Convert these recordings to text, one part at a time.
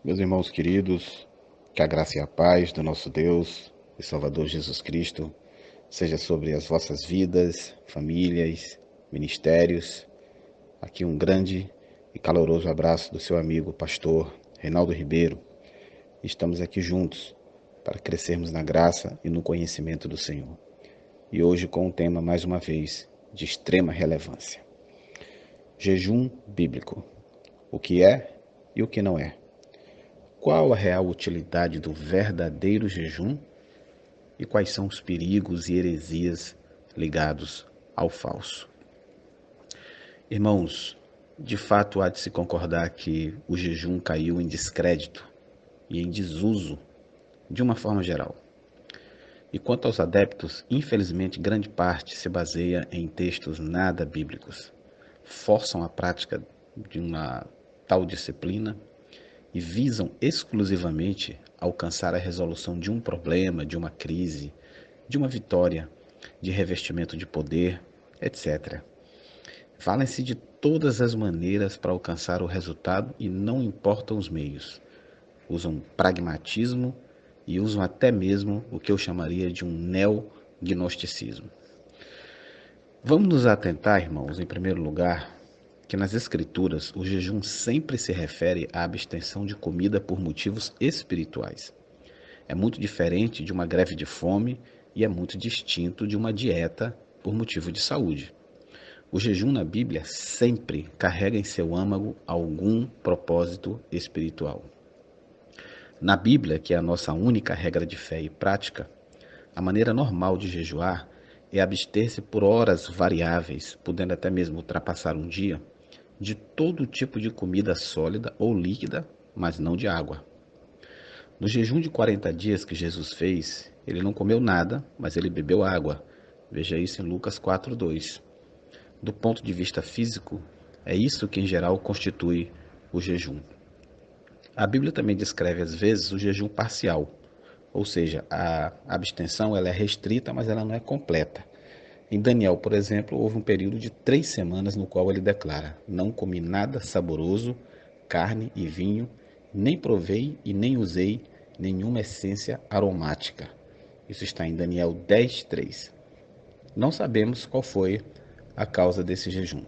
Meus irmãos queridos, que a graça e a paz do nosso Deus e Salvador Jesus Cristo seja sobre as vossas vidas, famílias, ministérios. Aqui um grande e caloroso abraço do seu amigo, pastor Reinaldo Ribeiro. Estamos aqui juntos para crescermos na graça e no conhecimento do Senhor. E hoje com um tema, mais uma vez, de extrema relevância. Jejum bíblico. O que é e o que não é. Qual a real utilidade do verdadeiro jejum e quais são os perigos e heresias ligados ao falso? Irmãos, de fato há de se concordar que o jejum caiu em descrédito e em desuso de uma forma geral. E quanto aos adeptos, infelizmente grande parte se baseia em textos nada bíblicos, forçam a prática de uma tal disciplina e visam exclusivamente alcançar a resolução de um problema, de uma crise, de uma vitória, de revestimento de poder, etc. Valem-se de todas as maneiras para alcançar o resultado e não importam os meios. Usam pragmatismo e usam até mesmo o que eu chamaria de um neognosticismo. Vamos nos atentar, irmãos, em primeiro lugar, que nas Escrituras o jejum sempre se refere à abstenção de comida por motivos espirituais. É muito diferente de uma greve de fome e é muito distinto de uma dieta por motivo de saúde. O jejum na Bíblia sempre carrega em seu âmago algum propósito espiritual. Na Bíblia, que é a nossa única regra de fé e prática, a maneira normal de jejuar é abster-se por horas variáveis, podendo até mesmo ultrapassar um dia, de todo tipo de comida sólida ou líquida, mas não de água. No jejum de 40 dias que Jesus fez, ele não comeu nada, mas ele bebeu água. Veja isso em Lucas 4:2. Do ponto de vista físico, é isso que em geral constitui o jejum. A Bíblia também descreve às vezes o jejum parcial, ou seja, a abstenção ela é restrita, mas ela não é completa. Em Daniel, por exemplo, houve um período de 3 semanas no qual ele declara: não comi nada saboroso, carne e vinho, nem provei e nem usei nenhuma essência aromática. Isso está em Daniel 10:3. Não sabemos qual foi a causa desse jejum.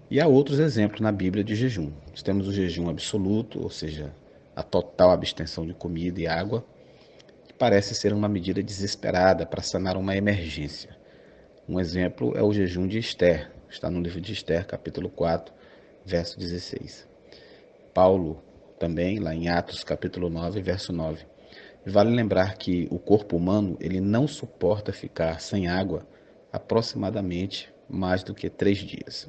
E há outros exemplos na Bíblia de jejum. Nós temos o jejum absoluto, ou seja, a total abstenção de comida e água, que parece ser uma medida desesperada para sanar uma emergência. Um exemplo é o jejum de Ester, está no livro de Ester, capítulo 4, verso 16. Paulo, também, lá em Atos, capítulo 9, verso 9. Vale lembrar que o corpo humano ele não suporta ficar sem água aproximadamente mais do que 3 dias.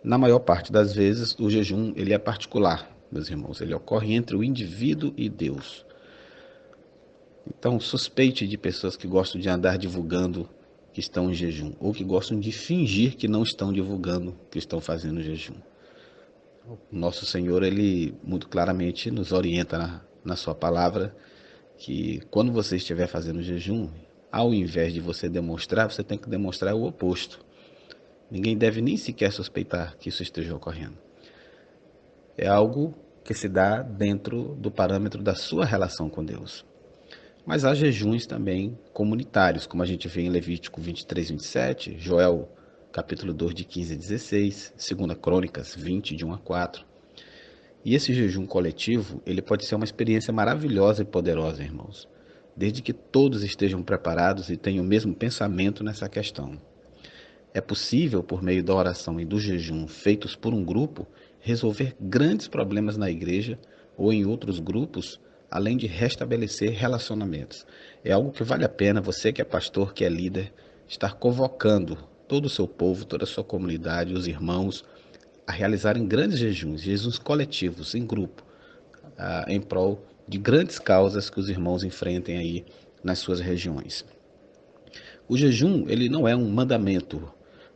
Na maior parte das vezes, o jejum ele é particular, meus irmãos. Ele ocorre entre o indivíduo e Deus. Então, suspeite de pessoas que gostam de andar divulgando que estão em jejum, ou que gostam de fingir que não estão divulgando que estão fazendo jejum. O nosso Senhor, ele muito claramente nos orienta na sua palavra, que quando você estiver fazendo jejum, ao invés de você demonstrar, você tem que demonstrar o oposto. Ninguém deve nem sequer suspeitar que isso esteja ocorrendo. É algo que se dá dentro do parâmetro da sua relação com Deus. Mas há jejuns também comunitários, como a gente vê em Levítico 23:27, Joel capítulo 2 de 15 a 16, 2 Crônicas 20 de 1 a 4. E esse jejum coletivo, ele pode ser uma experiência maravilhosa e poderosa, irmãos, desde que todos estejam preparados e tenham o mesmo pensamento nessa questão. É possível, por meio da oração e do jejum feitos por um grupo, resolver grandes problemas na igreja ou em outros grupos, além de restabelecer relacionamentos. É algo que vale a pena você que é pastor, que é líder, estar convocando todo o seu povo, toda a sua comunidade, os irmãos, a realizarem grandes jejuns coletivos, em grupo, em prol de grandes causas que os irmãos enfrentem aí nas suas regiões. O jejum, ele não é um mandamento,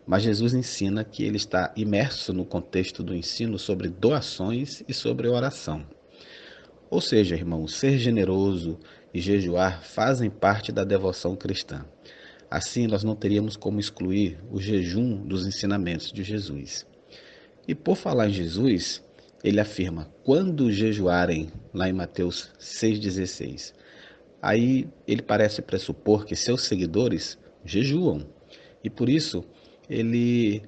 mas Jesus ensina que ele está imerso no contexto do ensino sobre doações e sobre oração. Ou seja, irmãos, ser generoso e jejuar fazem parte da devoção cristã. Assim, nós não teríamos como excluir o jejum dos ensinamentos de Jesus. E por falar em Jesus, ele afirma, quando jejuarem, lá em Mateus 6,16. Aí ele parece pressupor que seus seguidores jejuam, e por isso ele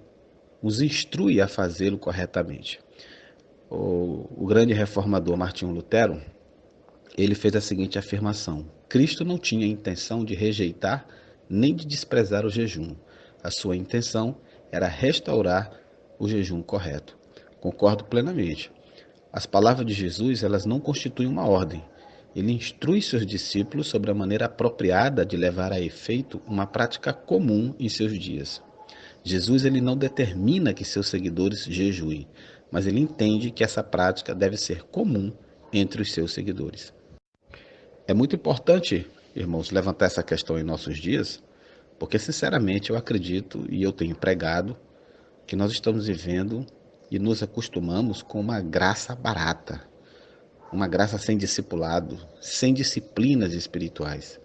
os instrui a fazê-lo corretamente. O grande reformador Martinho Lutero, ele fez a seguinte afirmação: Cristo não tinha intenção de rejeitar nem de desprezar o jejum. A sua intenção era restaurar o jejum correto. Concordo plenamente. As palavras de Jesus, elas não constituem uma ordem. Ele instrui seus discípulos sobre a maneira apropriada de levar a efeito uma prática comum em seus dias. Jesus, ele não determina que seus seguidores jejuem, mas ele entende que essa prática deve ser comum entre os seus seguidores. É muito importante, irmãos, levantar essa questão em nossos dias, porque sinceramente eu acredito e eu tenho pregado que nós estamos vivendo e nos acostumamos com uma graça barata, uma graça sem discipulado, sem disciplinas espirituais.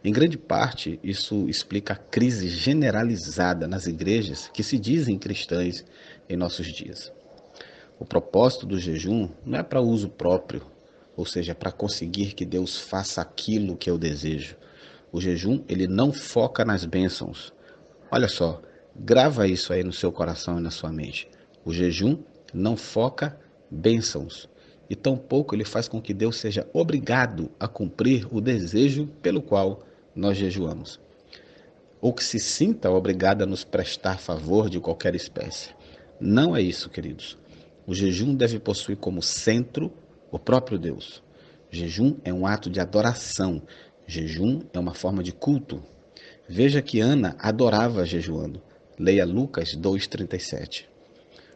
Em grande parte, isso explica a crise generalizada nas igrejas que se dizem cristãs em nossos dias. O propósito do jejum não é para uso próprio, ou seja, para conseguir que Deus faça aquilo que eu desejo. O jejum, ele não foca nas bênçãos. Olha só, grava isso aí no seu coração e na sua mente. O jejum não foca bênçãos, e tampouco ele faz com que Deus seja obrigado a cumprir o desejo pelo qual nós jejuamos, ou que se sinta obrigado a nos prestar favor de qualquer espécie. Não é isso, queridos. O jejum deve possuir como centro o próprio Deus. Jejum é um ato de adoração. Jejum é uma forma de culto. Veja que Ana adorava jejuando. Leia Lucas 2,37.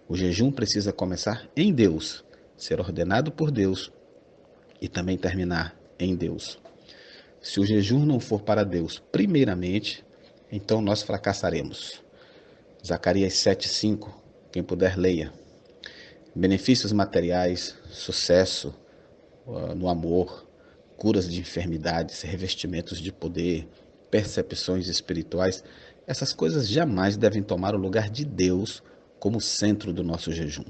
O jejum precisa começar em Deus, ser ordenado por Deus e também terminar em Deus. Se o jejum não for para Deus primeiramente, então nós fracassaremos. Zacarias 7,5, quem puder leia. Benefícios materiais, sucesso no amor, curas de enfermidades, revestimentos de poder, percepções espirituais, essas coisas jamais devem tomar o lugar de Deus como centro do nosso jejum.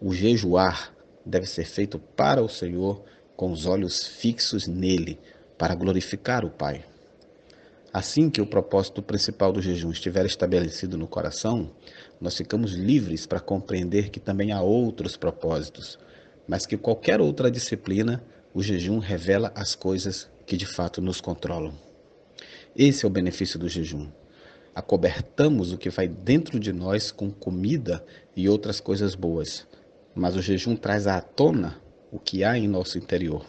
O jejuar deve ser feito para o Senhor com os olhos fixos nele, para glorificar o Pai. Assim que o propósito principal do jejum estiver estabelecido no coração, nós ficamos livres para compreender que também há outros propósitos, mas que qualquer outra disciplina, o jejum revela as coisas que de fato nos controlam. Esse é o benefício do jejum. Acobertamos o que vai dentro de nós com comida e outras coisas boas, mas o jejum traz à tona o que há em nosso interior.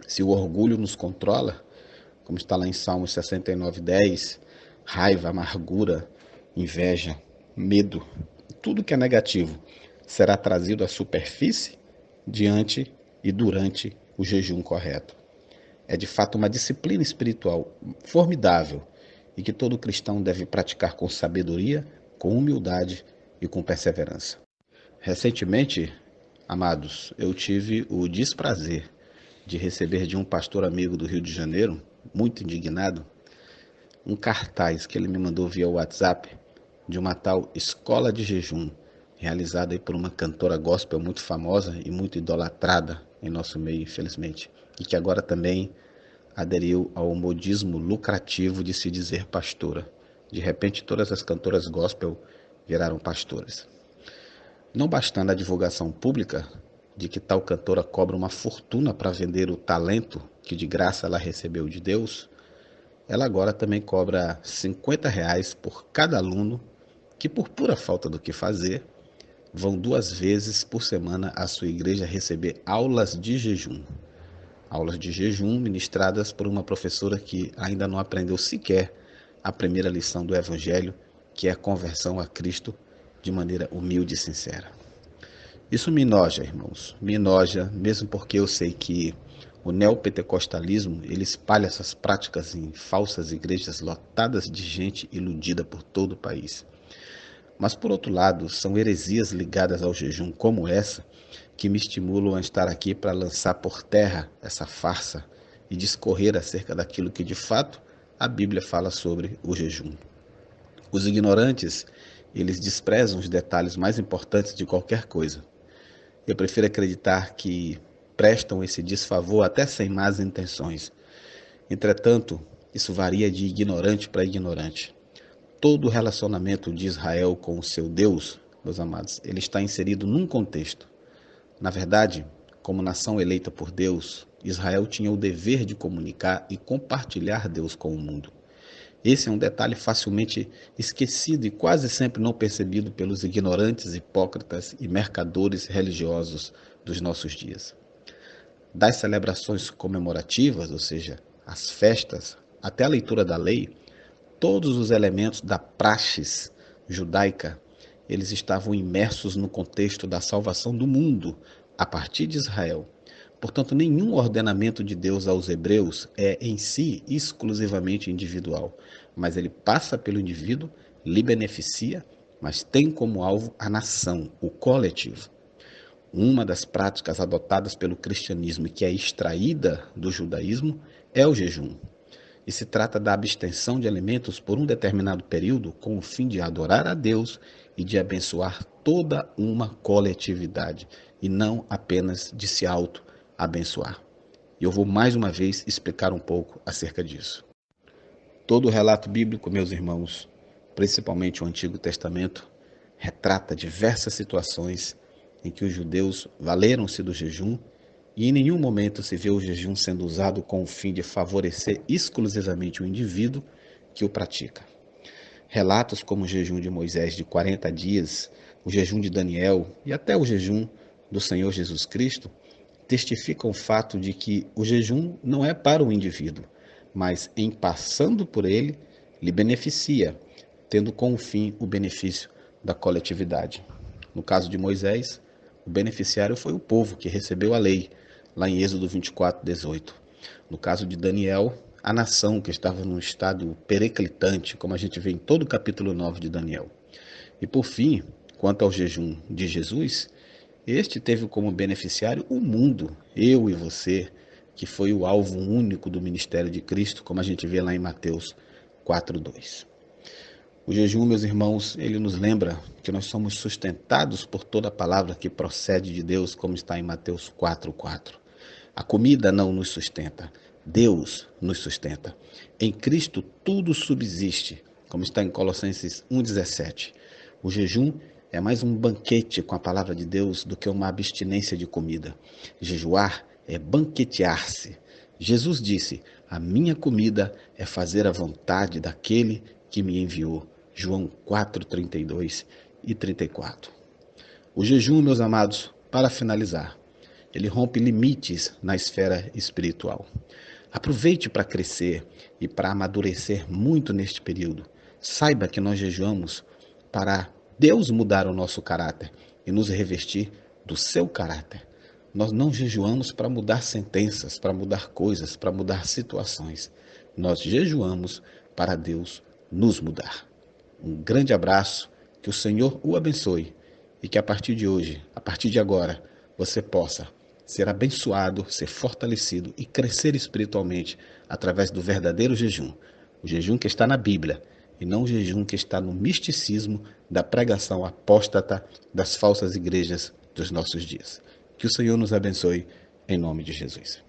Se o orgulho nos controla, como está lá em Salmos 69:10, raiva, amargura, inveja, medo, tudo que é negativo será trazido à superfície diante e durante o jejum correto. É de fato uma disciplina espiritual formidável e que todo cristão deve praticar com sabedoria, com humildade e com perseverança. Recentemente, amados, eu tive o desprazer de receber de um pastor amigo do Rio de Janeiro, muito indignado, um cartaz que ele me mandou via WhatsApp de uma tal escola de jejum, realizada aí por uma cantora gospel muito famosa e muito idolatrada em nosso meio, infelizmente, e que agora também aderiu ao modismo lucrativo de se dizer pastora. De repente, todas as cantoras gospel viraram pastoras. Não bastando a divulgação pública de que tal cantora cobra uma fortuna para vender o talento que de graça ela recebeu de Deus, ela agora também cobra R$ 50 por cada aluno que, por pura falta do que fazer, vão 2 vezes por semana à sua igreja receber aulas de jejum. Aulas de jejum ministradas por uma professora que ainda não aprendeu sequer a primeira lição do Evangelho, que é a conversão a Cristo de maneira humilde e sincera. Isso me enoja, irmãos, me enoja, mesmo porque eu sei que o neopentecostalismo, ele espalha essas práticas em falsas igrejas lotadas de gente iludida por todo o país. Mas, por outro lado, são heresias ligadas ao jejum como essa que me estimulam a estar aqui para lançar por terra essa farsa e discorrer acerca daquilo que, de fato, a Bíblia fala sobre o jejum. Os ignorantes, eles desprezam os detalhes mais importantes de qualquer coisa. Eu prefiro acreditar que prestam esse desfavor até sem más intenções. Entretanto, isso varia de ignorante para ignorante. Todo o relacionamento de Israel com o seu Deus, meus amados, ele está inserido num contexto. Na verdade, como nação eleita por Deus, Israel tinha o dever de comunicar e compartilhar Deus com o mundo. Esse é um detalhe facilmente esquecido e quase sempre não percebido pelos ignorantes, hipócritas e mercadores religiosos dos nossos dias. Das celebrações comemorativas, ou seja, as festas, até a leitura da lei, todos os elementos da praxis judaica, eles estavam imersos no contexto da salvação do mundo a partir de Israel. Portanto, nenhum ordenamento de Deus aos hebreus é em si exclusivamente individual, mas ele passa pelo indivíduo, lhe beneficia, mas tem como alvo a nação, o coletivo. Uma das práticas adotadas pelo cristianismo e que é extraída do judaísmo é o jejum. E se trata da abstenção de alimentos por um determinado período com o fim de adorar a Deus e de abençoar toda uma coletividade, e não apenas de se auto-abençoar. E eu vou mais uma vez explicar um pouco acerca disso. Todo o relato bíblico, meus irmãos, principalmente o Antigo Testamento, retrata diversas situações em que os judeus valeram-se do jejum e em nenhum momento se vê o jejum sendo usado com o fim de favorecer exclusivamente o indivíduo que o pratica. Relatos como o jejum de Moisés de 40 dias, o jejum de Daniel e até o jejum do Senhor Jesus Cristo testificam o fato de que o jejum não é para o indivíduo, mas em passando por ele, lhe beneficia, tendo como fim o benefício da coletividade. No caso de Moisés, o beneficiário foi o povo que recebeu a lei, lá em Êxodo 24:18. No caso de Daniel, a nação que estava num estado periclitante, como a gente vê em todo o capítulo 9 de Daniel. E por fim, quanto ao jejum de Jesus, este teve como beneficiário o mundo, eu e você, que foi o alvo único do ministério de Cristo, como a gente vê lá em Mateus 4:2. O jejum, meus irmãos, ele nos lembra que nós somos sustentados por toda a palavra que procede de Deus, como está em Mateus 4:4. A comida não nos sustenta, Deus nos sustenta. Em Cristo tudo subsiste, como está em Colossenses 1:17. O jejum é mais um banquete com a palavra de Deus do que uma abstinência de comida. Jejuar é banquetear-se. Jesus disse: "A minha comida é fazer a vontade daquele que me enviou." João 4:32 e 34. O jejum, meus amados, para finalizar, ele rompe limites na esfera espiritual. Aproveite para crescer e para amadurecer muito neste período. Saiba que nós jejuamos para Deus mudar o nosso caráter e nos revestir do seu caráter. Nós não jejuamos para mudar sentenças, para mudar coisas, para mudar situações. Nós jejuamos para Deus nos mudar. Um grande abraço, que o Senhor o abençoe e que a partir de hoje, a partir de agora, você possa ser abençoado, ser fortalecido e crescer espiritualmente através do verdadeiro jejum. O jejum que está na Bíblia e não o jejum que está no misticismo da pregação apóstata das falsas igrejas dos nossos dias. Que o Senhor nos abençoe em nome de Jesus.